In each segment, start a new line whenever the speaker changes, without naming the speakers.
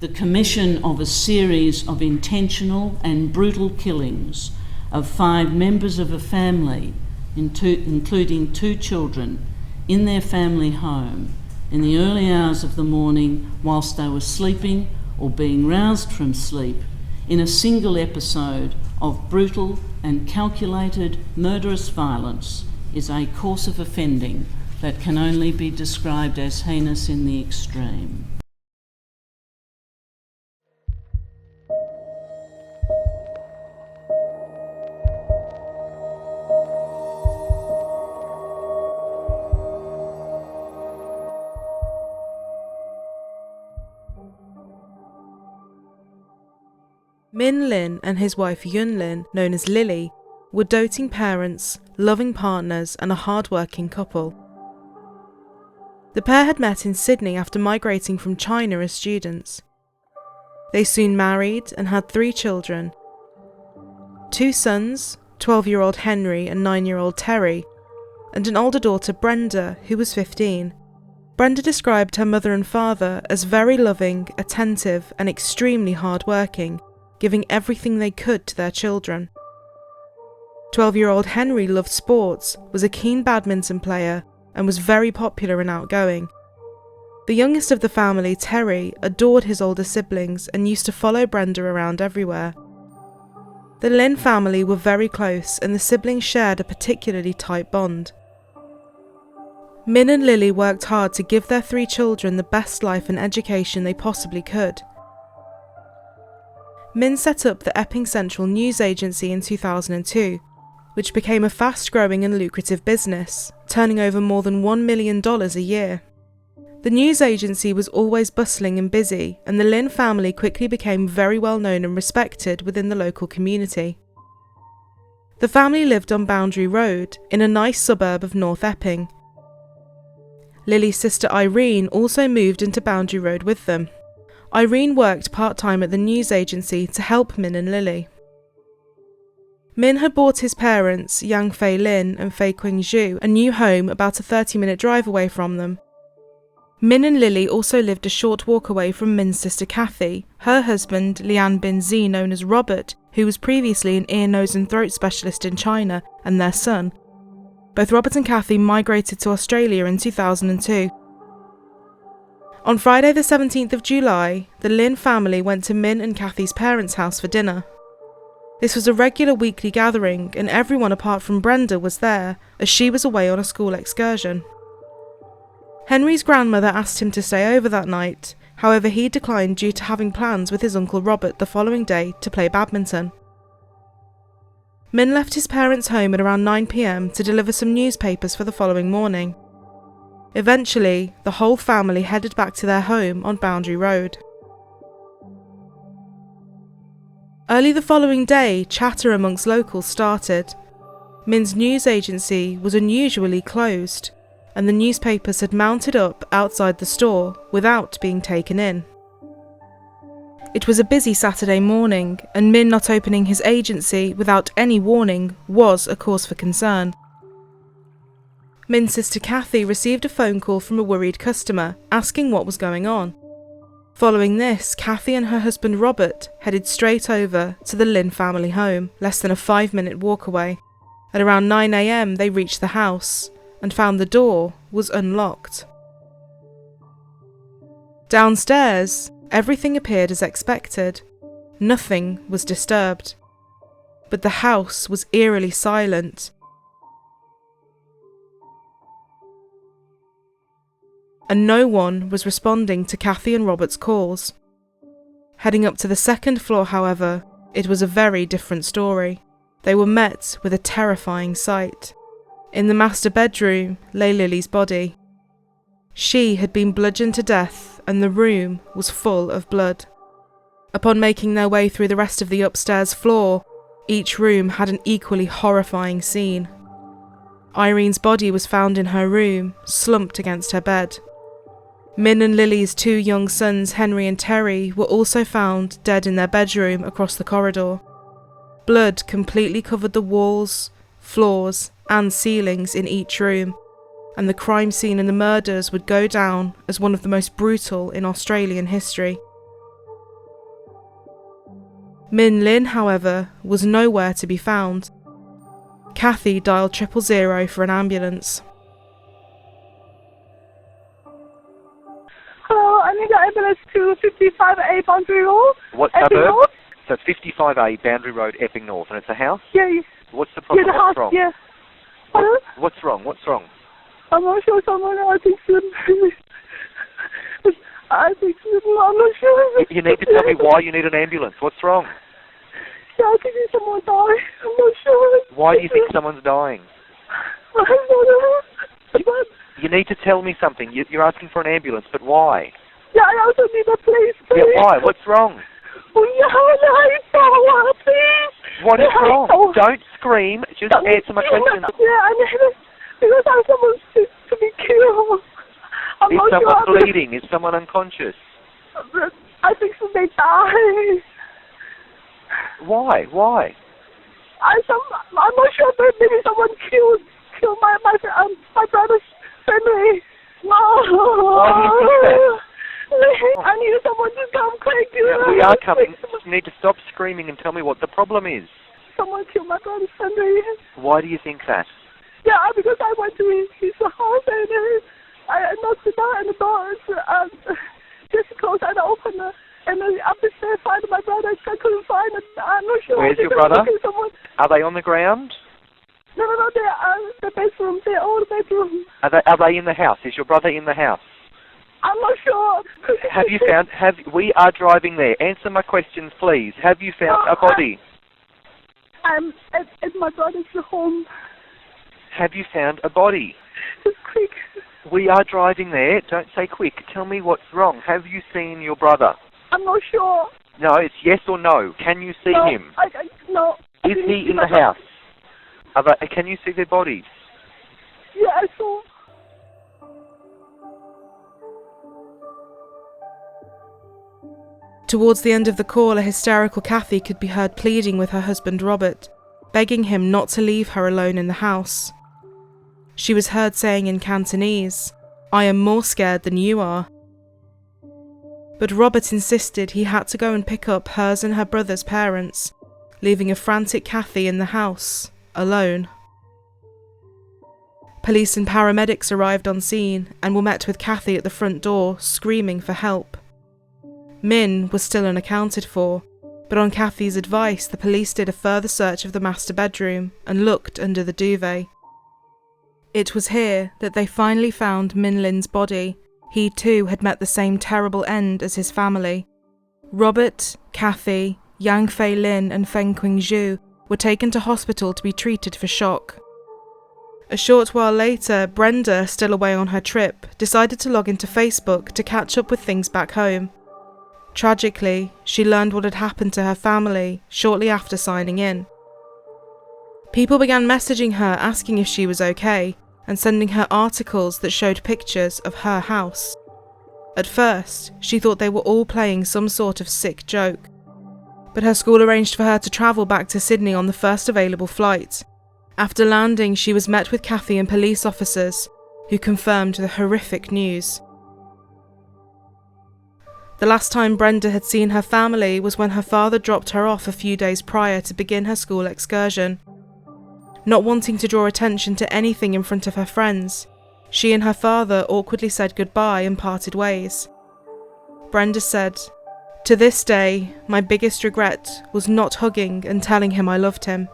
the commission of a series of intentional and brutal killings of 5 members of a family, including 2 children, in their family home in the early hours of the morning whilst they were sleeping or being roused from sleep, in a single episode of brutal and calculated murderous violence, is a course of offending that can only be described as heinous in the extreme.
Min Lin and his wife Yun Lin, known as Lily, were doting parents, loving partners and a hard-working couple. The pair had met in Sydney after migrating from China as students. They soon married and had 3 children. 2 sons, 12-year-old Henry and 9-year-old Terry, and an older daughter Brenda, who was 15. Brenda described her mother and father as very loving, attentive and extremely hard-working, giving everything they could to their children. 12-year-old Henry loved sports, was a keen badminton player, and was very popular and outgoing. The youngest of the family, Terry, adored his older siblings and used to follow Brenda around everywhere. The Lin family were very close and the siblings shared a particularly tight bond. Min and Lily worked hard to give their 3 children the best life and education they possibly could. Min set up the Epping Central News Agency in 2002, which became a fast-growing and lucrative business, turning over more than $1 million a year. The news agency was always bustling and busy, and the Lin family quickly became very well known and respected within the local community. The family lived on Boundary Road, in a nice suburb of North Epping. Lily's sister Irene also moved into Boundary Road with them. Irene worked part-time at the news agency to help Min and Lily. Min had bought his parents, Yang Fei Lin and Fei Qing Zhu, a new home about a 30-minute drive away from them. Min and Lily also lived a short walk away from Min's sister Kathy, her husband Lian Bin Zi, known as Robert, who was previously an ear, nose and throat specialist in China, and their son. Both Robert and Kathy migrated to Australia in 2002. On Friday the 17th of July, the Lin family went to Min and Kathy's parents' house for dinner. This was a regular weekly gathering and everyone apart from Brenda was there, as she was away on a school excursion. Henry's grandmother asked him to stay over that night, however he declined due to having plans with his uncle Robert the following day to play badminton. Min left his parents' home at around 9 p.m. to deliver some newspapers for the following morning. Eventually, the whole family headed back to their home on Boundary Road. Early the following day, chatter amongst locals started. Min's news agency was unusually closed, and the newspapers had mounted up outside the store without being taken in. It was a busy Saturday morning, and Min not opening his agency without any warning was a cause for concern. Min's sister Kathy received a phone call from a worried customer asking what was going on. Following this, Kathy and her husband Robert headed straight over to the Lin family home, less than a 5-minute walk away. At around 9 a.m. they reached the house and found the door was unlocked. Downstairs, everything appeared as expected. Nothing was disturbed. But the house was eerily silent. And no one was responding to Kathy and Robert's calls. Heading up to the second floor, however, it was a very different story. They were met with a terrifying sight. In the master bedroom lay Lily's body. She had been bludgeoned to death and the room was full of blood. Upon making their way through the rest of the upstairs floor, each room had an equally horrifying scene. Irene's body was found in her room, slumped against her bed. Min and Lily's 2 young sons, Henry and Terry, were also found dead in their bedroom across the corridor. Blood completely covered the walls, floors, and ceilings in each room, and the crime scene and the murders would go down as one of the most brutal in Australian history. Min Lin, however, was nowhere to be found. Kathy dialed 000 for an ambulance.
Hello, I need an ambulance to 55A Boundary Road.
What
Epping
suburb?
North?
So it's 55A Boundary Road, Epping North, and it's a house?
Yeah,
What's the problem?
the house,
What's wrong?
yeah. Hello?
What's wrong? What's wrong?
I'm not sure someone, I think soon. I'm not sure.
You need to tell me why you need an ambulance. What's wrong?
Yeah, I think someone died. I'm not sure.
Why do you think someone's dying?
I don't know. But,
You need to tell me something. You're asking for an ambulance, but why?
yeah, I also need a place, please.
Yeah, why? What's wrong?
Oh, yeah, please.
What is wrong? Don't scream. Just answer my question.
Yeah, I need it because I have someone to be killed. I'm
Is
not
someone
sure.
bleeding? Is someone unconscious?
I think so they die.
Why? Why?
I'm not sure, but maybe someone killed my brother's family. No.
Why do you think that?
I need someone to come quick.
We are coming. You need to stop screaming and tell me what the problem is.
Someone killed my brother's family.
Why do you think that?
Yeah, because I went to his house and I knocked it down and the door is just closed and I opened it. And up the stairs, find my brother. I couldn't find it. I'm not sure.
Where's your brother? Are they on the ground?
No, they're the bedroom. They're all the bedroom.
Are they in the house? Is your brother in the house?
I'm not sure.
Have you found? We are driving there. Answer my questions, please. Have you found a body?
I'm at my brother's home.
Have you found a body?
Just quick.
We are driving there. Don't say quick. Tell me what's wrong. Have you seen your brother?
I'm not sure.
No, it's yes or no. Can you see
No,
him?
No.
Is he in the house? Can you see their bodies?
Yeah, I saw.
Towards the end of the call, a hysterical Kathy could be heard pleading with her husband Robert, begging him not to leave her alone in the house. She was heard saying in Cantonese, "I am more scared than you are." But Robert insisted he had to go and pick up hers and her brother's parents, leaving a frantic Kathy in the house, alone. Police and paramedics arrived on scene and were met with Kathy at the front door, screaming for help. Min was still unaccounted for, but on Kathy's advice the police did a further search of the master bedroom and looked under the duvet. It was here that they finally found Min Lin's body. He too had met the same terrible end as his family. Robert, Kathy, Yang Fei Lin and Feng Qing Zhu were taken to hospital to be treated for shock. A short while later, Brenda, still away on her trip, decided to log into Facebook to catch up with things back home. Tragically, she learned what had happened to her family shortly after signing in. People began messaging her asking if she was okay and sending her articles that showed pictures of her house. At first, she thought they were all playing some sort of sick joke, but her school arranged for her to travel back to Sydney on the first available flight. After landing, she was met with Kathy and police officers, who confirmed the horrific news. The last time Brenda had seen her family was when her father dropped her off a few days prior to begin her school excursion. Not wanting to draw attention to anything in front of her friends, she and her father awkwardly said goodbye and parted ways. Brenda said, "To this day, my biggest regret was not hugging and telling him I loved him."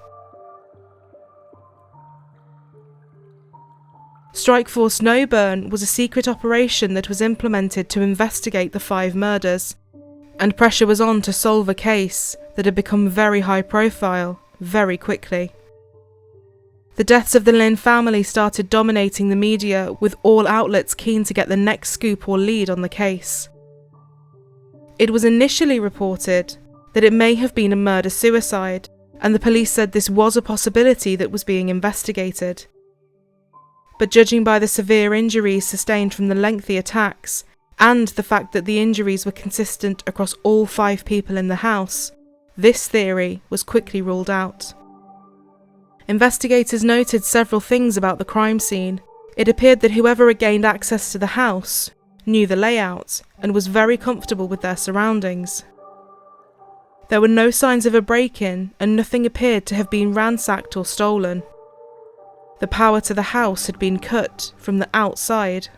Strikeforce Snowburn was a secret operation that was implemented to investigate the 5 murders, and pressure was on to solve a case that had become very high profile very quickly. The deaths of the Lin family started dominating the media, with all outlets keen to get the next scoop or lead on the case. It was initially reported that it may have been a murder-suicide, and the police said this was a possibility that was being investigated. But judging by the severe injuries sustained from the lengthy attacks, and the fact that the injuries were consistent across all 5 people in the house, this theory was quickly ruled out. Investigators noted several things about the crime scene. It appeared that whoever had gained access to the house knew the layout and was very comfortable with their surroundings. There were no signs of a break-in, and nothing appeared to have been ransacked or stolen. The power to the house had been cut from the outside.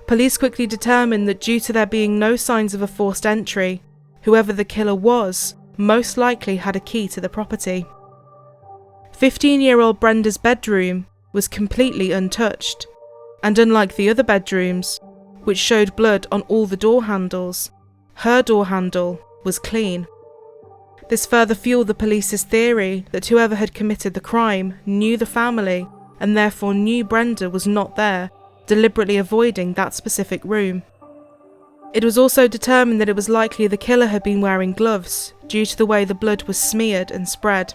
Police quickly determined that due to there being no signs of a forced entry, whoever the killer was most likely had a key to the property. 15-year-old Brenda's bedroom was completely untouched, and unlike the other bedrooms, which showed blood on all the door handles, her door handle was clean. This further fueled the police's theory that whoever had committed the crime knew the family and therefore knew Brenda was not there, deliberately avoiding that specific room. It was also determined that it was likely the killer had been wearing gloves due to the way the blood was smeared and spread.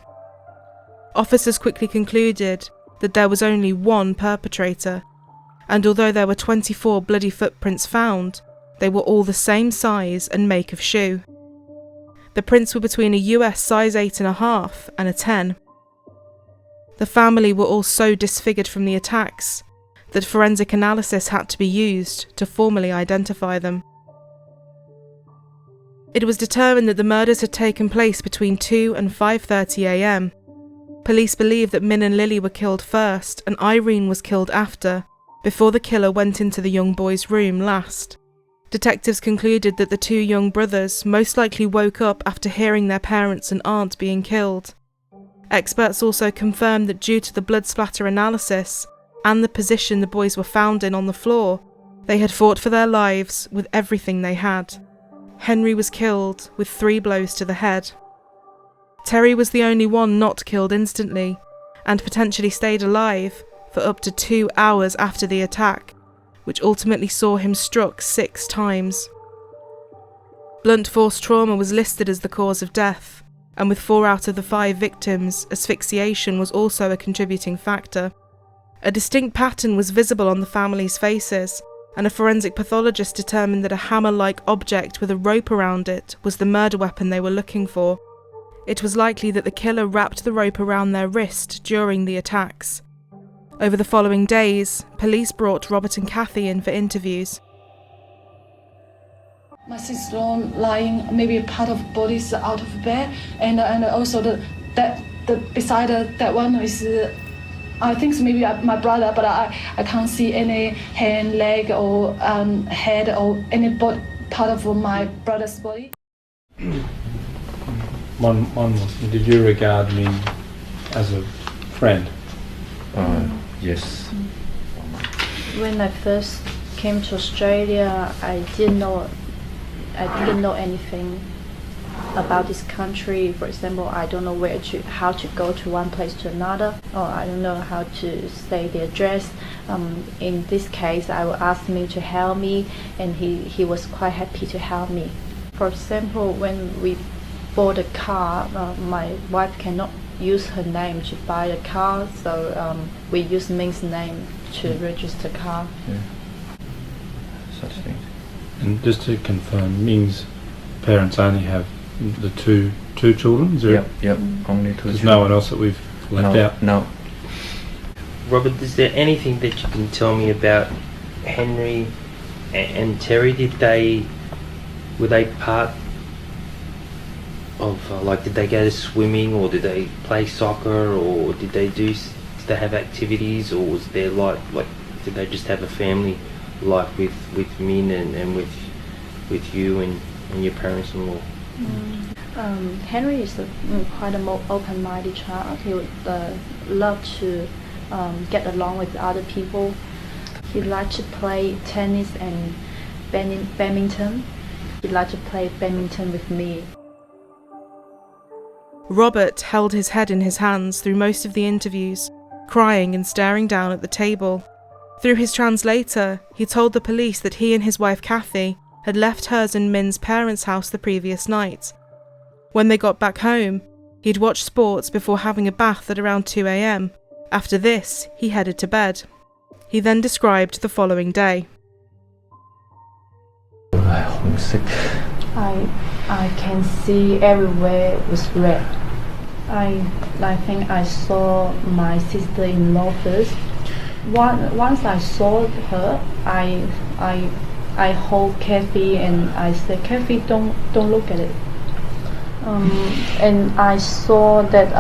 Officers quickly concluded that there was only one perpetrator, and although there were 24 bloody footprints found, they were all the same size and make of shoe. The prints were between a US size 8.5 and a 10. The family were all so disfigured from the attacks that forensic analysis had to be used to formally identify them. It was determined that the murders had taken place between 2 and 5:30 a.m. Police believe that Min and Lily were killed first and Irene was killed after, before the killer went into the young boy's room last. Detectives concluded that the two young brothers most likely woke up after hearing their parents and aunt being killed. Experts also confirmed that due to the blood splatter analysis and the position the boys were found in on the floor, they had fought for their lives with everything they had. Henry was killed with 3 blows to the head. Terry was the only one not killed instantly, and potentially stayed alive for up to 2 hours after the attack, which ultimately saw him struck 6 times. Blunt force trauma was listed as the cause of death, and with 4 out of the 5 victims, asphyxiation was also a contributing factor. A distinct pattern was visible on the family's faces, and a forensic pathologist determined that a hammer-like object with a rope around it was the murder weapon they were looking for. It was likely that the killer wrapped the rope around their wrist during the attacks. Over the following days, police brought Robert and Kathy in for interviews.
My sister-in-law lying, maybe part of body's out of bed, and also the beside that one is, I think it's maybe my brother, but I can't see any hand, leg, or head, or any part of my brother's body.
One was, did you regard me as a friend?
Yes.
When I first came to Australia, I didn't know anything about this country. For example, I don't know how to go to one place to another, or I don't know how to say the address. In this case, I would ask him to help me, and he was quite happy to help me. For example, when we bought a car, my wife cannot use her name to buy a car, so we use Ming's name to register car.
Yeah. Such things.
And just to confirm, Ming's parents only have the two children? Is there
Yep. Only 2
There's
children.
no one else that we've left out?
No.
Robert, is there anything that you can tell me about Henry and Terry? Were they part of, did they go to swimming, or did they play soccer, or did they have activities, or was there did they just have a family life with Min and with you and your parents-in-law?
Henry is quite a more open-minded child. He would love to get along with other people. He liked to play tennis and badminton. He liked to play badminton with me.
Robert held his head in his hands through most of the interviews, crying and staring down at the table. Through his translator, he told the police that he and his wife Kathy had left hers and Min's parents' house the previous night. When they got back home, he'd watched sports before having a bath at around 2 a.m. After this, he headed to bed. He then described the following day.
Homesick.
I can see everywhere was red. I think I saw my sister-in-law first. Once I saw her, I hold Kathy and I said, "Kathy, don't look at it." And I saw that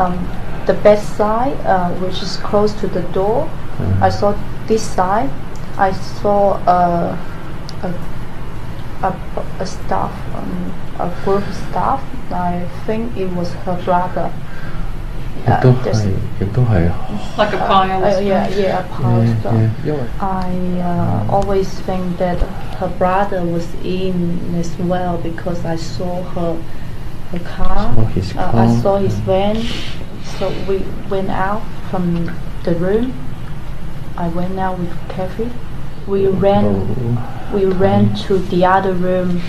the bedside, which is close to the door, I saw this side. I saw a staff, a group of staff. I think it was her brother.
亦都係
Like a pile of
yeah, a pile of stuff.
因為
I always think that her brother was in as well because I saw her car.
Saw his car.
I saw his van. So we went out from the room. I went out with Kathy. We ran to the other room.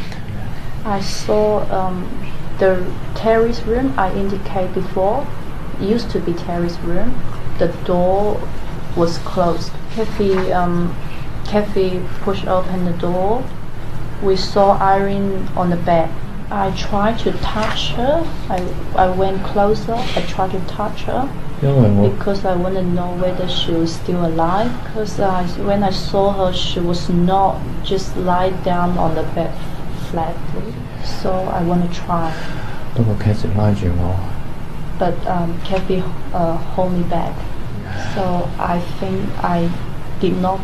I saw the terrace room I indicated before. Used to be terrace room. The door was closed. Kathy pushed open the door. We saw Irene on the bed. I tried to touch her. I went closer. I tried to touch her
因為我
because I want to know whether she was still alive. Because when I saw her, she was not just lie down on the bed flatly. So I want to try.
不過 Cat 拉住我。
But Kathy hold me back. So I think I did not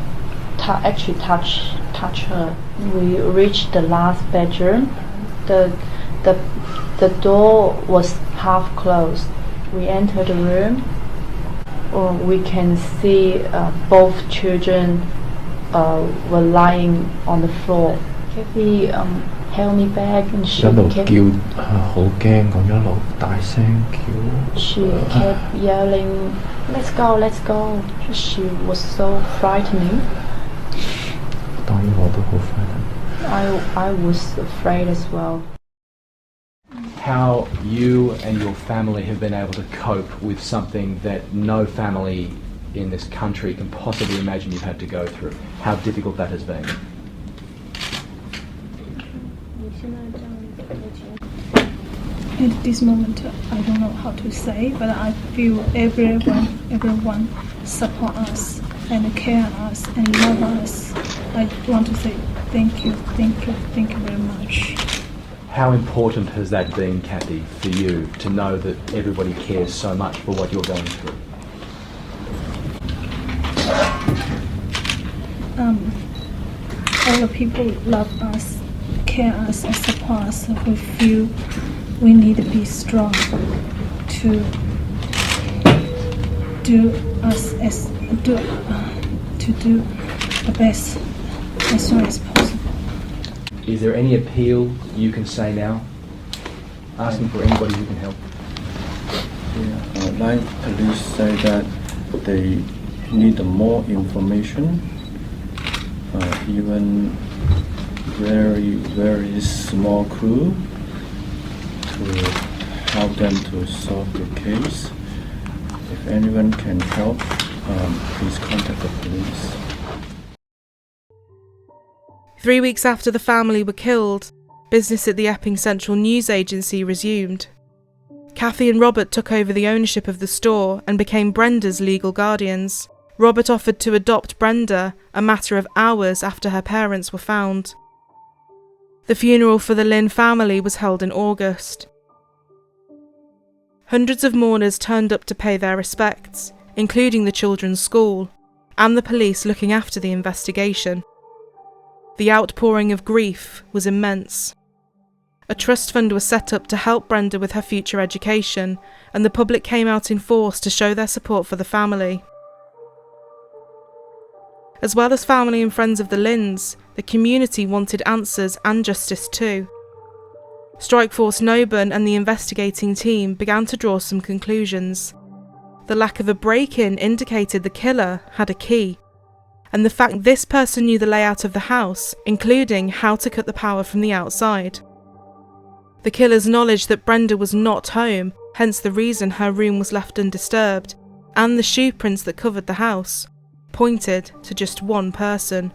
actually touch her. We reached the last bedroom. The door was half closed. We entered the room. We can see both children were lying on the floor. Kathy held me back and she
一路
kept
叫好驚咁一路大聲叫。
She kept yelling, "Let's go, let's go." She was so frightening.
當然我都好frightened。
I was afraid as well.
How you and your family have been able to cope with something that no family in this country can possibly imagine you've had to go through. How difficult that has been.
At this moment, I don't know how to say, but I feel everyone support us and care us and love us. I want to say thank you very much.
How important has that been, Kathy, for you to know that everybody cares so much for what you're going through?
All the people love us, care us, and support us. We feel we need to be strong to do the best as soon as possible.
Is there any appeal you can say now? Asking for anybody who can help.
Yeah, like police say that they need more information, even very small clue to help them to solve the case. If anyone can help, please contact the police.
3 weeks after the family were killed, business at the Epping Central News Agency resumed. Kathy and Robert took over the ownership of the store and became Brenda's legal guardians. Robert offered to adopt Brenda a matter of hours after her parents were found. The funeral for the Lynn family was held in August. Hundreds of mourners turned up to pay their respects, including the children's school and the police looking after the investigation. The outpouring of grief was immense. A trust fund was set up to help Brenda with her future education, and the public came out in force to show their support for the family. As well as family and friends of the Lynns, the community wanted answers and justice too. Strikeforce Noburn and the investigating team began to draw some conclusions. The lack of a break-in indicated the killer had a key, and the fact this person knew the layout of the house, including how to cut the power from the outside. The killer's knowledge that Brenda was not home, hence the reason her room was left undisturbed, and the shoe prints that covered the house, pointed to just one person: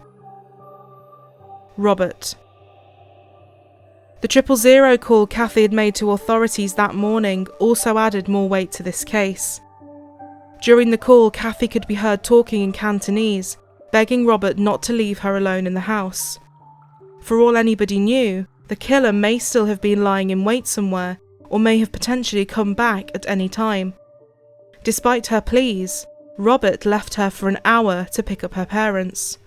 Robert. The 000 call Kathy had made to authorities that morning also added more weight to this case. During the call, Kathy could be heard talking in Cantonese, begging Robert not to leave her alone in the house. For all anybody knew, the killer may still have been lying in wait somewhere, or may have potentially come back at any time. Despite her pleas, Robert left her for an hour to pick up her parents.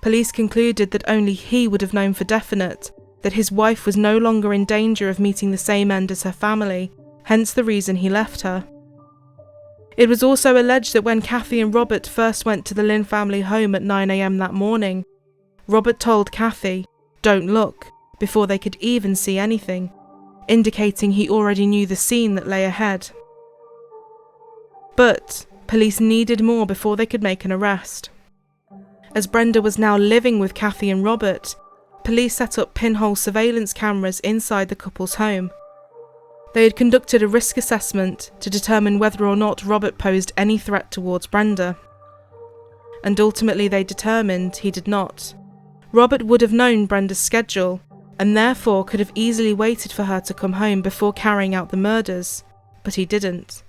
Police concluded that only he would have known for definite that his wife was no longer in danger of meeting the same end as her family, hence the reason he left her. It was also alleged that when Kathy and Robert first went to the Lynn family home at 9 a.m. that morning, Robert told Kathy, "Don't look," before they could even see anything, indicating he already knew the scene that lay ahead. But police needed more before they could make an arrest. As Brenda was now living with Kathy and Robert, police set up pinhole surveillance cameras inside the couple's home. They had conducted a risk assessment to determine whether or not Robert posed any threat towards Brenda. And ultimately they determined he did not. Robert would have known Brenda's schedule, and therefore could have easily waited for her to come home before carrying out the murders, but he didn't.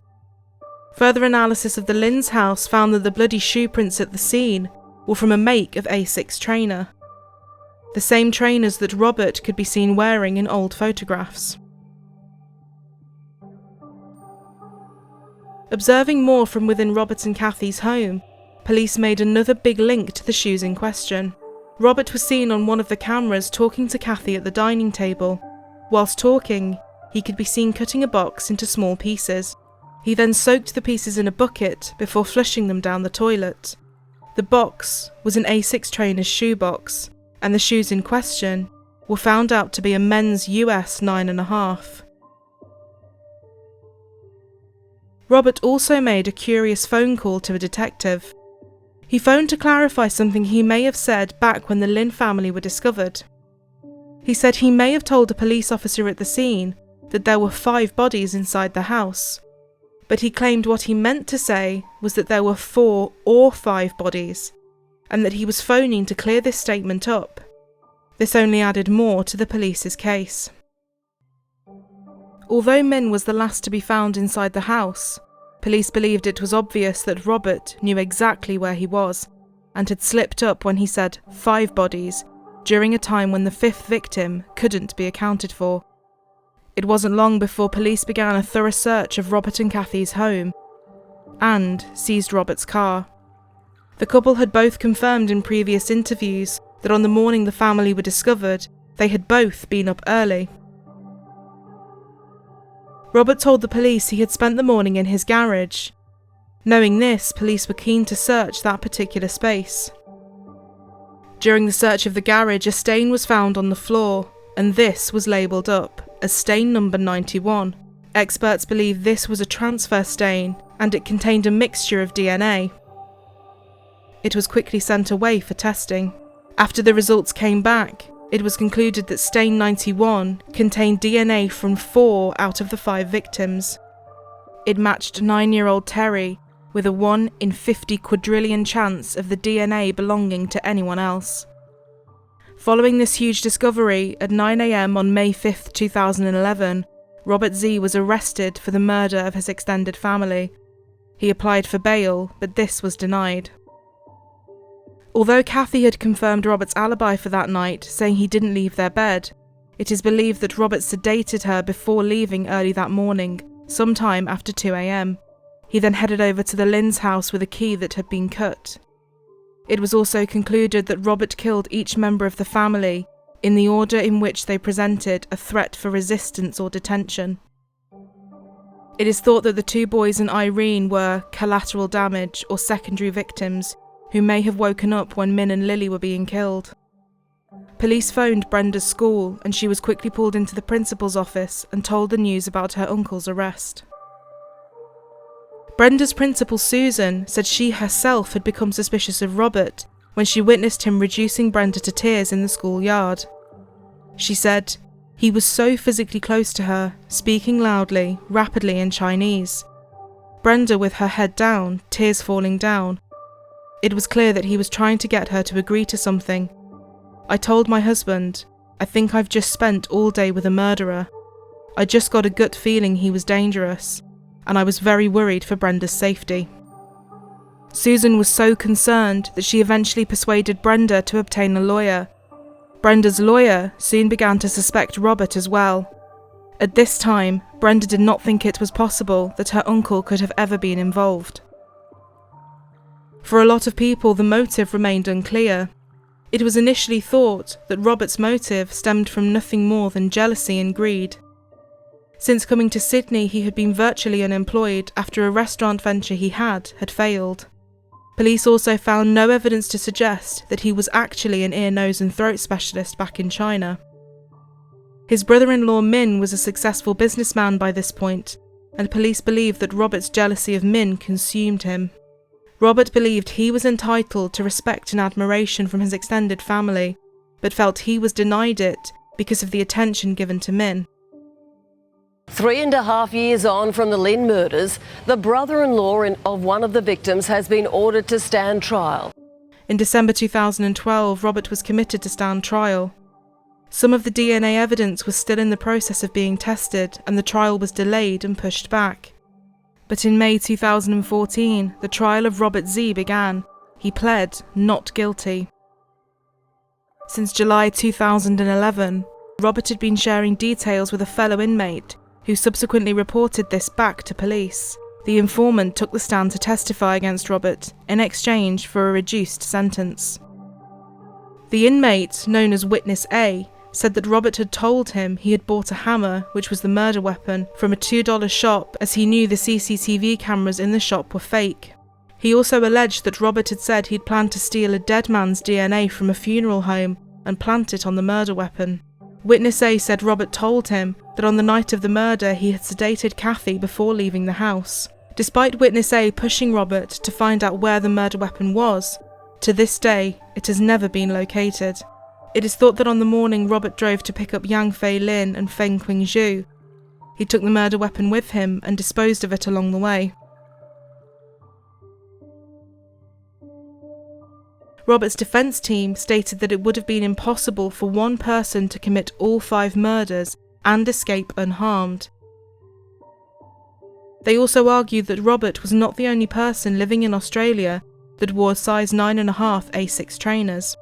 Further analysis of the Lynn's house found that the bloody shoe prints at the scene were from a make of A6 trainer, the same trainers that Robert could be seen wearing in old photographs. Observing more from within Robert and Kathy's home, police made another big link to the shoes in question. Robert was seen on one of the cameras talking to Kathy at the dining table. Whilst talking, he could be seen cutting a box into small pieces. He then soaked the pieces in a bucket before flushing them down the toilet. The box was an A6 trainer's shoe box, and the shoes in question were found out to be a men's US 9.5. Robert also made a curious phone call to a detective. He phoned to clarify something he may have said back when the Lynn family were discovered. He said he may have told a police officer at the scene that there were 5 bodies inside the house, but he claimed what he meant to say was that there were 4 or 5 bodies, and that he was phoning to clear this statement up. This only added more to the police's case. Although Min was the last to be found inside the house, police believed it was obvious that Robert knew exactly where he was, and had slipped up when he said 5 bodies during a time when the 5th victim couldn't be accounted for. It wasn't long before police began a thorough search of Robert and Kathy's home, and seized Robert's car. The couple had both confirmed in previous interviews that on the morning the family were discovered, they had both been up early. Robert told the police he had spent the morning in his garage. Knowing this, police were keen to search that particular space. During the search of the garage, a stain was found on the floor, and this was labelled up as stain number 91. Experts believe this was a transfer stain, and it contained a mixture of DNA. It was quickly sent away for testing. After the results came back, it was concluded that stain 91 contained DNA from 4 out of the 5 victims. It matched 9-year-old Terry with a 1 in 50 quadrillion chance of the DNA belonging to anyone else. Following this huge discovery, at 9 a.m. on May 5, 2011, Robert Z was arrested for the murder of his extended family. He applied for bail, but this was denied. Although Kathy had confirmed Robert's alibi for that night, saying he didn't leave their bed, it is believed that Robert sedated her before leaving early that morning, sometime after 2 a.m. He then headed over to the Lynn's house with a key that had been cut. It was also concluded that Robert killed each member of the family in the order in which they presented a threat for resistance or detention. It is thought that the 2 boys and Irene were collateral damage or secondary victims who may have woken up when Min and Lily were being killed. Police phoned Brenda's school, and she was quickly pulled into the principal's office and told the news about her uncle's arrest. Brenda's principal, Susan, said she herself had become suspicious of Robert when she witnessed him reducing Brenda to tears in the schoolyard. She said, "He was so physically close to her, speaking loudly, rapidly in Chinese. Brenda with her head down, tears falling down. It was clear that he was trying to get her to agree to something. I told my husband, I think I've just spent all day with a murderer. I just got a gut feeling he was dangerous, and I was very worried for Brenda's safety." Susan was so concerned that she eventually persuaded Brenda to obtain a lawyer. Brenda's lawyer soon began to suspect Robert as well. At this time, Brenda did not think it was possible that her uncle could have ever been involved. For a lot of people, the motive remained unclear. It was initially thought that Robert's motive stemmed from nothing more than jealousy and greed. Since coming to Sydney, he had been virtually unemployed after a restaurant venture he had failed. Police also found no evidence to suggest that he was actually an ear, nose and throat specialist back in China. His brother-in-law Min was a successful businessman by this point, and police believed that Robert's jealousy of Min consumed him. Robert believed he was entitled to respect and admiration from his extended family, but felt he was denied it because of the attention given to Min.
3.5 years on from the Lynn murders, the brother-in-law of one of the victims has been ordered to stand trial.
In December 2012, Robert was committed to stand trial. Some of the DNA evidence was still in the process of being tested, and the trial was delayed and pushed back. But in May 2014, the trial of Robert Z began. He pled not guilty. Since July 2011, Robert had been sharing details with a fellow inmate, who subsequently reported this back to police. The informant took the stand to testify against Robert in exchange for a reduced sentence. The inmate, known as Witness A, said that Robert had told him he had bought a hammer, which was the murder weapon, from a $2 shop, as he knew the CCTV cameras in the shop were fake. He also alleged that Robert had said he'd planned to steal a dead man's DNA from a funeral home and plant it on the murder weapon. Witness A said Robert told him that on the night of the murder he had sedated Kathy before leaving the house. Despite Witness A pushing Robert to find out where the murder weapon was, to this day it has never been located. It is thought that on the morning Robert drove to pick up Yang Fei Lin and Feng Qingzhu, he took the murder weapon with him and disposed of it along the way. Robert's defence team stated that it would have been impossible for one person to commit all 5 murders and escape unharmed. They also argued that Robert was not the only person living in Australia that wore size 9.5 Asics trainers.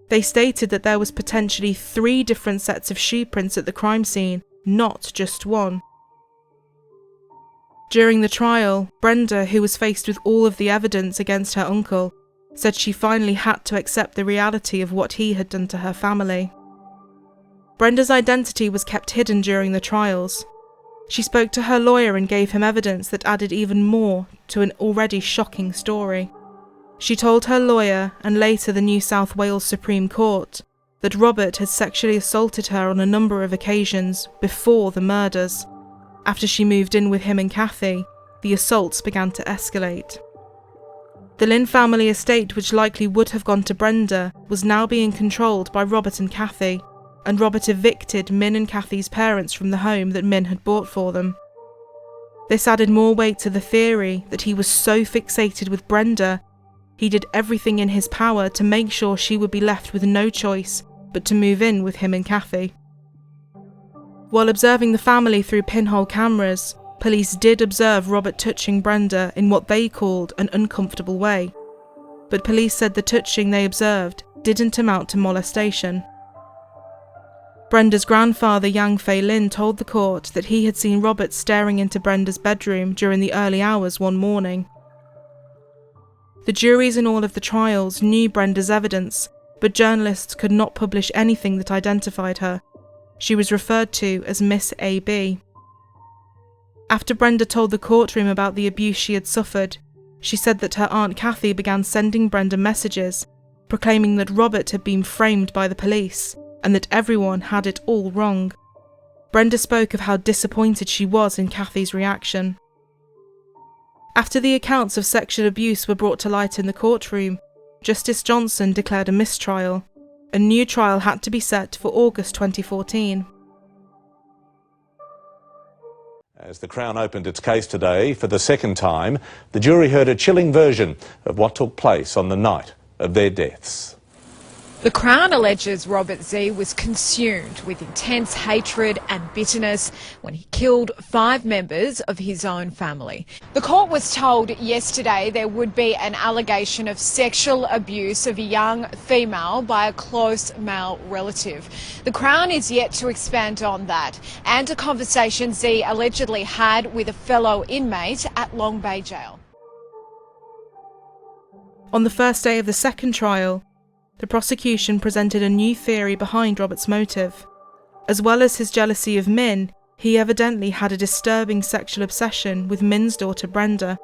They stated that there was potentially 3 different sets of shoe prints at the crime scene, not just one. During the trial, Brenda, who was faced with all of the evidence against her uncle, said she finally had to accept the reality of what he had done to her family. Brenda's identity was kept hidden during the trials. She spoke to her lawyer and gave him evidence that added even more to an already shocking story. She told her lawyer, and later the New South Wales Supreme Court, that Robert had sexually assaulted her on a number of occasions before the murders. After she moved in with him and Kathy, the assaults began to escalate. The Lynn family estate, which likely would have gone to Brenda, was now being controlled by Robert and Kathy, and Robert evicted Min and Kathy's parents from the home that Min had bought for them. This added more weight to the theory that he was so fixated with Brenda, he did everything in his power to make sure she would be left with no choice but to move in with him and Kathy. While observing the family through pinhole cameras, police did observe Robert touching Brenda in what they called an uncomfortable way, but police said the touching they observed didn't amount to molestation. Brenda's grandfather Yang Fei Lin told the court that he had seen Robert staring into Brenda's bedroom during the early hours one morning. The juries in all of the trials knew Brenda's evidence, but journalists could not publish anything that identified her. She was referred to as Miss A.B. After Brenda told the courtroom about the abuse she had suffered, she said that her Aunt Kathy began sending Brenda messages, proclaiming that Robert had been framed by the police, and that everyone had it all wrong. Brenda spoke of how disappointed she was in Kathy's reaction. After the accounts of sexual abuse were brought to light in the courtroom, Justice Johnson declared a mistrial. A new trial had to be set for August 2014.
As the Crown opened its case today for the second time, the jury heard a chilling version of what took place on the night of their deaths.
The Crown alleges Robert Z was consumed with intense hatred and bitterness when he killed 5 members of his own family. The court was told yesterday there would be an allegation of sexual abuse of a young female by a close male relative. The Crown is yet to expand on that and a conversation Z allegedly had with a fellow inmate at Long Bay Jail.
On the first day of the second trial, the prosecution presented a new theory behind Robert's motive. As well as his jealousy of Min, he evidently had a disturbing sexual obsession with Min's daughter Brenda.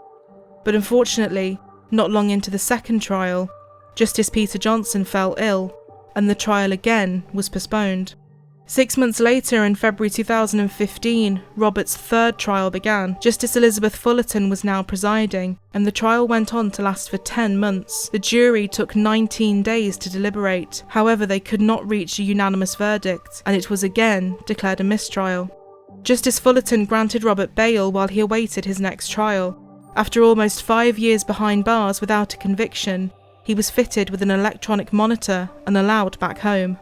But unfortunately, not long into the second trial, Justice Peter Johnson fell ill, and the trial again was postponed. 6 months later, in February 2015, Robert's third trial began. Justice Elizabeth Fullerton was now presiding, and the trial went on to last for 10 months. The jury took 19 days to deliberate. However, they could not reach a unanimous verdict, and it was again declared a mistrial. Justice Fullerton granted Robert bail while he awaited his next trial. After almost 5 years behind bars without a conviction, he was fitted with an electronic monitor and allowed back home.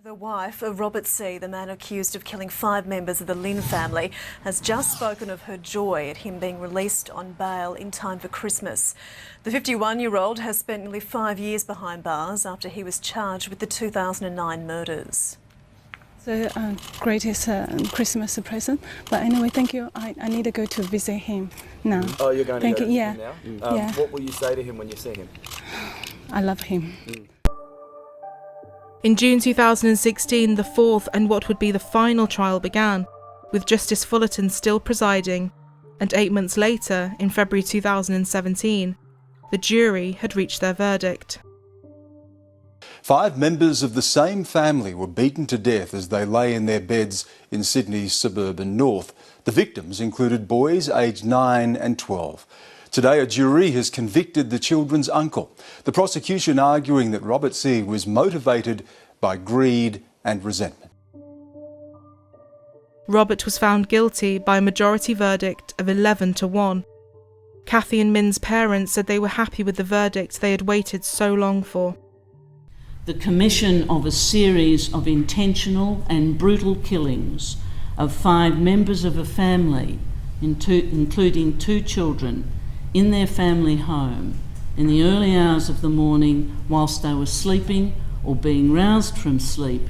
The wife of Robert C., the man accused of killing 5 members of the Lynn family, has just spoken of her joy at him being released on bail in time for Christmas. The 51-year-old has spent nearly 5 years behind bars after he was charged with the 2009 murders.
The greatest Christmas present. But anyway, thank you. I need to go to visit him now.
Oh, you're going to go to
yeah.
him now?
Yeah.
What will you say to him when you see him?
I love him.
In June 2016, the fourth and what would be the final trial began, with Justice Fullerton still presiding, and 8 months later, in February 2017, the jury had reached their verdict.
5 members of the same family were beaten to death as they lay in their beds in Sydney's suburban north. The victims included boys aged 9 and 12. Today, a jury has convicted the children's uncle, the prosecution arguing that Robert C. was motivated by greed and resentment.
Robert was found guilty by a majority verdict of 11-1. Kathy and Min's parents said they were happy with the verdict they had waited so long for.
The commission of a series of intentional and brutal killings of 5 members of a family, including 2 children, in their family home in the early hours of the morning whilst they were sleeping or being roused from sleep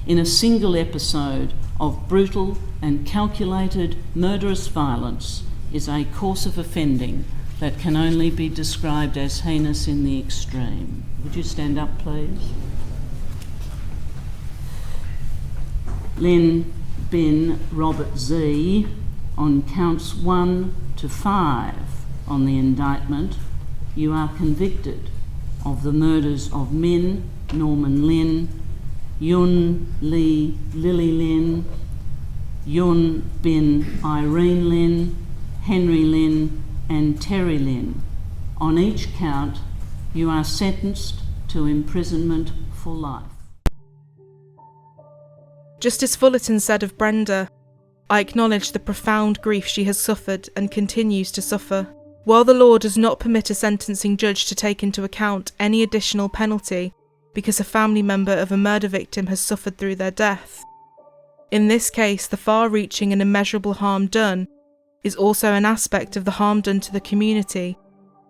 in a single episode of brutal and calculated murderous violence is a course of offending that can only be described as heinous in the extreme. Would you stand up, please? Lynn Bin Robert Z on counts 1 to 5 on the indictment, you are convicted of the murders of Min Norman Lynn, Yun Lee Lily Lynn, Yun Bin Irene Lynn, Henry Lynn and Terry Lynn. On each count, you are sentenced to imprisonment for life.
Justice Fullerton said of Brenda, "I acknowledge the profound grief she has suffered and continues to suffer. While the law does not permit a sentencing judge to take into account any additional penalty because a family member of a murder victim has suffered through their death, in this case the far-reaching and immeasurable harm done is also an aspect of the harm done to the community,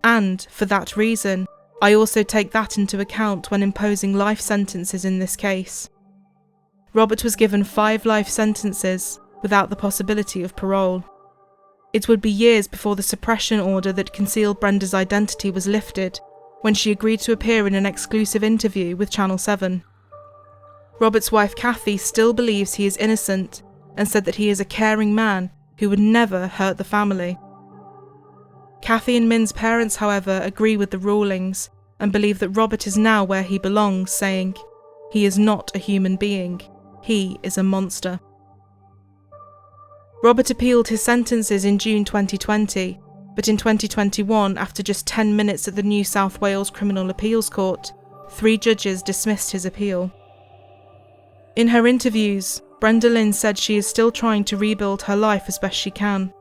and, for that reason, I also take that into account when imposing life sentences in this case." Robert was given 5 life sentences without the possibility of parole. It would be years before the suppression order that concealed Brenda's identity was lifted, when she agreed to appear in an exclusive interview with Channel 7. Robert's wife Kathy still believes he is innocent and said that he is a caring man who would never hurt the family. Kathy and Min's parents, however, agree with the rulings and believe that Robert is now where he belongs, saying, "He is not a human being. He is a monster." Robert appealed his sentences in June 2020, but in 2021, after just 10 minutes at the New South Wales Criminal Appeals Court, 3 judges dismissed his appeal. In her interviews, Brenda Lynn said she is still trying to rebuild her life as best she can.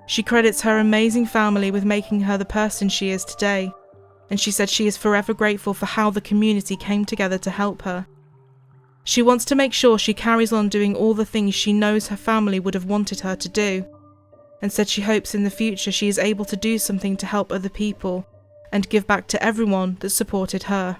She credits her amazing family with making her the person she is today. and she said she is forever grateful for how the community came together to help her. She wants to make sure she carries on doing all the things she knows her family would have wanted her to do, and said she hopes in the future she is able to do something to help other people and give back to everyone that supported her.